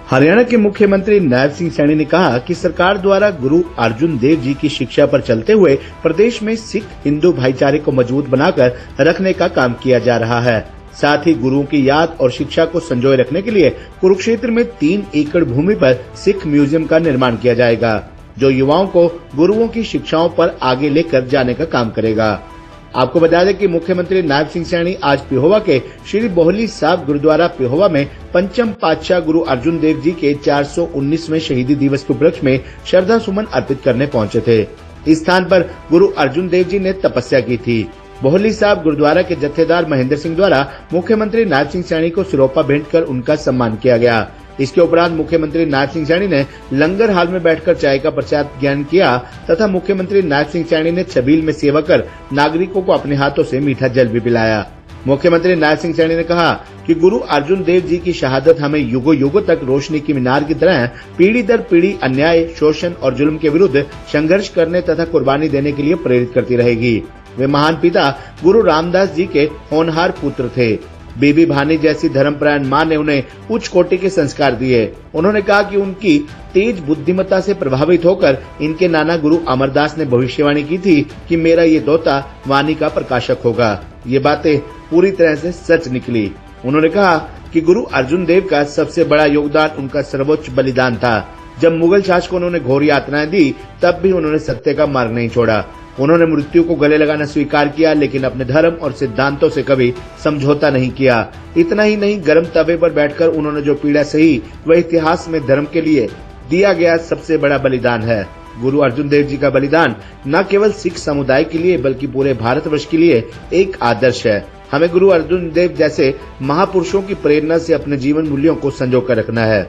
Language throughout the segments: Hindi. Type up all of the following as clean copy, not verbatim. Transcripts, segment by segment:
हरियाणा के मुख्यमंत्री नायब सिंह सैनी ने कहा कि सरकार द्वारा गुरु अर्जुन देव जी की शिक्षा पर चलते हुए प्रदेश में सिख हिंदू भाईचारे को मजबूत बनाकर रखने का काम किया जा रहा है। साथ ही गुरुओं की याद और शिक्षा को संजोए रखने के लिए कुरुक्षेत्र में 3 एकड़ भूमि पर सिख म्यूजियम का निर्माण किया जाएगा, जो युवाओं को गुरुओं की शिक्षाओं पर आगे लेकर जाने का काम करेगा। आपको बता दें कि मुख्यमंत्री नायब सिंह सैनी आज पिहोवा के श्री बोहली साहब गुरुद्वारा पिहोवा में पंचम पातशाह गुरु अर्जुन देव जी के 419वें शहीदी दिवस के उपलक्ष्य में श्रद्धा सुमन अर्पित करने पहुंचे थे। इस स्थान पर गुरु अर्जुन देव जी ने तपस्या की थी। बोहली साहब गुरुद्वारा के जत्थेदार महेंद्र सिंह द्वारा मुख्यमंत्री नायब सिंह सैनी को सिरोपा भेंट कर उनका सम्मान किया गया। इसके उपरांत मुख्यमंत्री नायब सिंह सैनी ने लंगर हाल में बैठकर चाय का प्रसाद ग्रहण किया तथा मुख्यमंत्री नायब सिंह सैनी ने छबील में सेवा कर नागरिकों को अपने हाथों से मीठा जल भी पिलाया। मुख्यमंत्री नायब सिंह सैनी ने कहा कि गुरु अर्जुन देव जी की शहादत हमें युगों युगों तक रोशनी की मीनार की तरह पीढ़ी दर पीढ़ी अन्याय, शोषण और जुल्म के विरुद्ध संघर्ष करने तथा कुर्बानी देने के लिए प्रेरित करती रहेगी। वे महान पिता गुरु रामदास जी के होनहार पुत्र थे। बीबी भानी जैसी धर्मपरायण मां ने उन्हें उच्च कोटि के संस्कार दिए। उन्होंने कहा कि उनकी तेज बुद्धिमत्ता से प्रभावित होकर इनके नाना गुरु अमरदास ने भविष्यवाणी की थी कि मेरा ये दोता वाणी का प्रकाशक होगा। ये बातें पूरी तरह से सच निकली। उन्होंने कहा कि गुरु अर्जुन देव का सबसे बड़ा योगदान उनका सर्वोच्च बलिदान था। जब मुगल शासकों ने उन्हें घोर यातनाएं दी, तब भी उन्होंने सत्य का मार्ग नहीं छोड़ा। उन्होंने मृत्यु को गले लगाना स्वीकार किया, लेकिन अपने धर्म और सिद्धांतों से कभी समझौता नहीं किया। इतना ही नहीं, गर्म तवे पर बैठकर उन्होंने जो पीड़ा सही, वह इतिहास में धर्म के लिए दिया गया सबसे बड़ा बलिदान है। गुरु अर्जुन देव जी का बलिदान न केवल सिख समुदाय के लिए बल्कि पूरे भारतवर्ष के लिए एक आदर्श है। हमें गुरु अर्जुन देव जैसे महापुरुषों की प्रेरणा से अपने जीवन मूल्यों को संजो कर रखना है।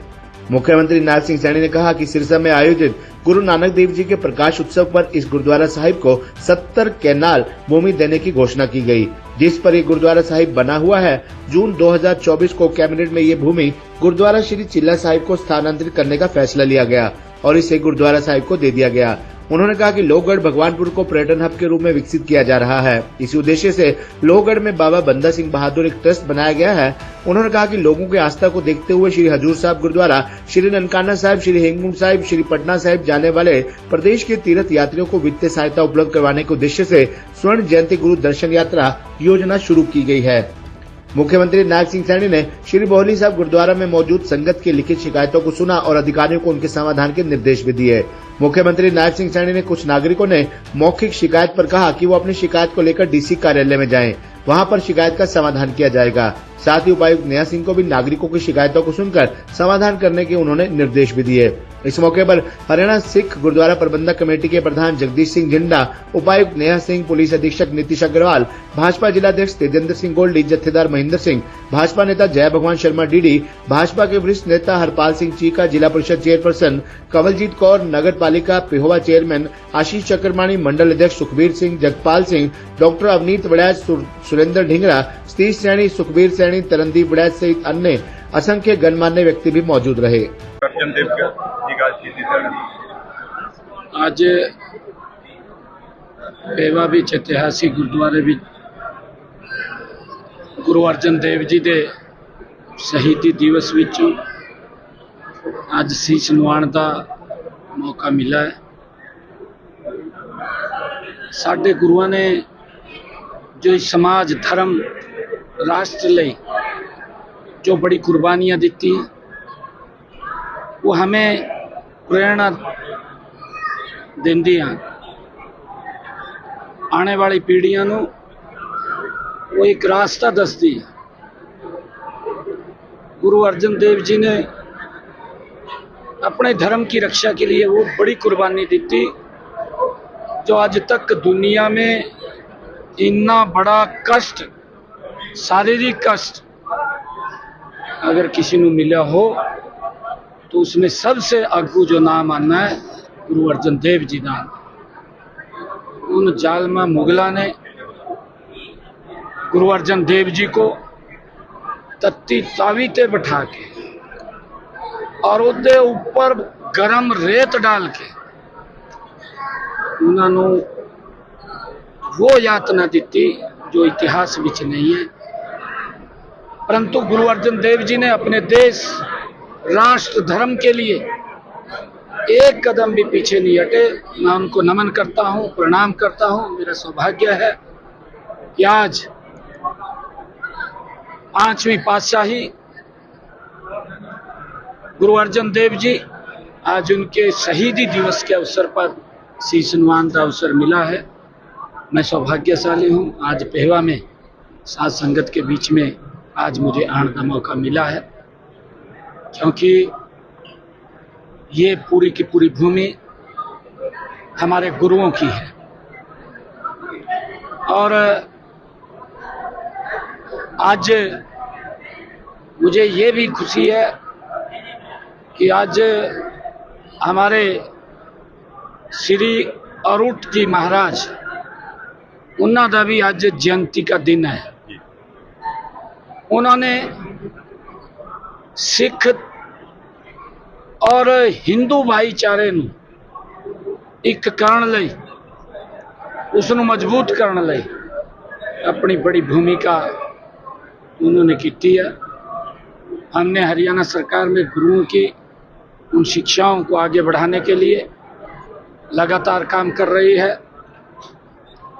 मुख्यमंत्री नायब सिंह सैनी ने कहा कि सिरसा में आयोजित गुरु नानक देव जी के प्रकाश उत्सव पर इस गुरुद्वारा साहिब को 70 कैनाल भूमि देने की घोषणा की गई, जिस पर ये गुरुद्वारा साहिब बना हुआ है। जून 2024 को कैबिनेट में ये भूमि गुरुद्वारा श्री चिल्ला साहिब को स्थानांतरित करने का फैसला लिया गया और इसे गुरुद्वारा साहिब को दे दिया गया। उन्होंने कहा कि लोहगढ़ भगवानपुर को पर्यटन हब के रूप में विकसित किया जा रहा है। इसी उद्देश्य से लोहगढ़ में बाबा बंदा सिंह बहादुर एक ट्रस्ट बनाया गया है। उन्होंने कहा कि लोगों की आस्था को देखते हुए श्री हजूर साहब गुरुद्वारा, श्री ननकाना साहिब, श्री हेमकुंड साहिब, श्री पटना साहिब जाने वाले प्रदेश के तीर्थ यात्रियों को वित्तीय सहायता उपलब्ध करवाने के उद्देश्य से स्वर्ण जयंती गुरु दर्शन यात्रा योजना शुरू की गई है। मुख्यमंत्री नायब सिंह सैनी ने श्री बोहली साहब गुरुद्वारा में मौजूद संगत की लिखित शिकायतों को सुना और अधिकारियों को उनके समाधान के निर्देश भी दिए। मुख्यमंत्री नायब सिंह सैनी ने कुछ नागरिकों ने मौखिक शिकायत पर कहा कि वो अपनी शिकायत को लेकर डीसी कार्यालय में जाएं, वहां पर शिकायत का समाधान किया जाएगा। साथ ही उपायुक्त नेहा सिंह को भी नागरिकों की शिकायतों को सुनकर समाधान करने के उन्होंने निर्देश भी दिए। इस मौके पर हरियाणा सिख गुरुद्वारा प्रबंधक कमेटी के प्रधान जगदीश सिंह झिंडा, उपायुक्त नेहा सिंह, पुलिस अधीक्षक नीतीश अग्रवाल, भाजपा जिलाध्यक्ष तेजेंद्र सिंह गोल्डी, जत्थेदार महेंद्र सिंह, भाजपा नेता जय भगवान शर्मा डीडी, भाजपा के वरिष्ठ नेता हरपाल सिंह चीका, जिला परिषद चेयरपर्सन कवलजीत कौर, नगर पालिका पिहोवा चेयरमैन आशीष चक्रमाणी, मंडल अध्यक्ष सुखबीर सिंह, जगपाल सिंह, डॉक्टर अवनीत वड़ैच, सुरेंद्र ढिंगरा, सतीश सैनी, सुखबीर सैनी, तरनदीप वड़ैच सहित अन्य असंख्य गणमान्य व्यक्ति भी मौजूद रहे। आज पेवा विच इतिहासिक गुरुद्वारे विच गुरु अर्जन देव जी के शहीदी दिवस विच आज शीश नवाण का मौका मिला है। साडे गुरुआं ने जो इस समाज, धर्म, राष्ट्र लई जो बड़ी कुर्बानियां दी, वो हमें प्रेरणा देंदी हैं। आने वाली पीढ़ियों को वो एक रास्ता दसदी है। गुरु अर्जन देव जी ने अपने धर्म की रक्षा के लिए वो बड़ी कुर्बानी दी, जो आज तक दुनिया में इतना बड़ा कष्ट, शारीरिक कष्ट अगर किसी को मिला हो तो उसमें सबसे अगू जो नाम आना है गुरु अर्जन देव जी का। उन जालमा मुगलों ने गुरु अर्जन देव जी को तत्ती तावी ते बिठा के और उसके ऊपर गरम रेत डाल के उन्होंने वो यातना दी जो इतिहास विच नहीं है। परंतु गुरु अर्जन देव जी ने अपने देश राष्ट्र धर्म के लिए एक कदम भी पीछे नहीं हटे। मैं उनको नमन करता हूँ, प्रणाम करता हूँ। मेरा सौभाग्य है कि आज 5वीं पातशाही गुरु अर्जन देव जी, आज उनके शहीदी दिवस के अवसर पर शीश नवान का अवसर मिला है। मैं सौभाग्यशाली हूँ। आज पेहवा में साथ संगत के बीच में आज मुझे आने का मौका मिला है, क्योंकि ये पूरी की पूरी भूमि हमारे गुरुओं की है। और आज मुझे ये भी खुशी है कि आज हमारे श्री अरूट जी महाराज उन्हों का भी आज जयंती का दिन है। उन्होंने सिख और हिंदू भाईचारे नूं एक करन लई, उसनूं मजबूत करन लई अपनी बड़ी भूमिका उन्होंने की है। हमने हरियाणा सरकार में गुरुओं की उन शिक्षाओं को आगे बढ़ाने के लिए लगातार काम कर रही है।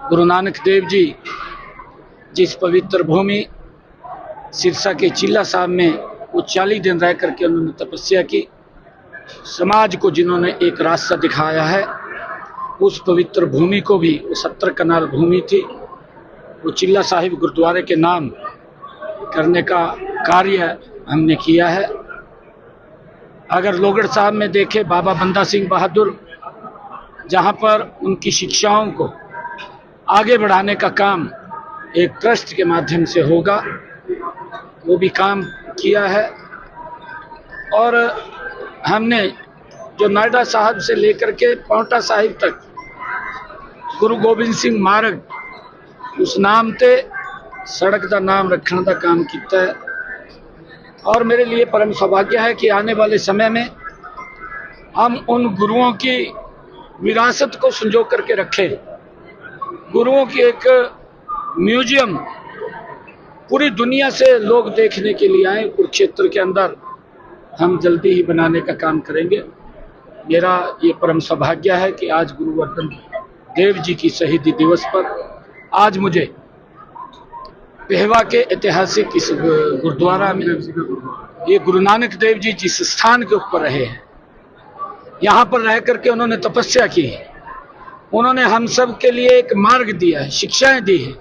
गुरु नानक देव जी जिस पवित्र भूमि सिरसा के चिल्ला साहब में वो 40 दिन रह करके उन्होंने तपस्या की, समाज को जिन्होंने एक रास्ता दिखाया है, उस पवित्र भूमि को भी, वो 70 कनाल भूमि थी, वो चिल्ला साहिब गुरुद्वारे के नाम करने का कार्य हमने किया है। अगर लोगड़ साहब में देखे बाबा बंदा सिंह बहादुर, जहाँ पर उनकी शिक्षाओं को आगे बढ़ाने का काम एक ट्रस्ट के माध्यम से होगा, वो भी काम किया है। और हमने जो नायडा साहब से लेकर के पांवटा साहिब तक गुरु गोबिंद सिंह मार्ग, उस नाम ते सड़क का नाम रखने का काम किया है। और मेरे लिए परम सौभाग्य है कि आने वाले समय में हम उन गुरुओं की विरासत को संजो करके रखें। गुरुओं की एक म्यूजियम पूरी दुनिया से लोग देखने के लिए आए, कुरुक्षेत्र के अंदर हम जल्दी ही बनाने का काम करेंगे। मेरा ये परम सौभाग्य है कि आज गुरु अर्जन देव जी की शहीदी दिवस पर आज मुझे पेहवा के ऐतिहासिक इस गुरुद्वारा में, ये गुरु नानक देव जी जिस स्थान के ऊपर रहे हैं, यहाँ पर रह करके उन्होंने तपस्या की है। उन्होंने हम सब के लिए एक मार्ग दिया है, शिक्षाएं दी है।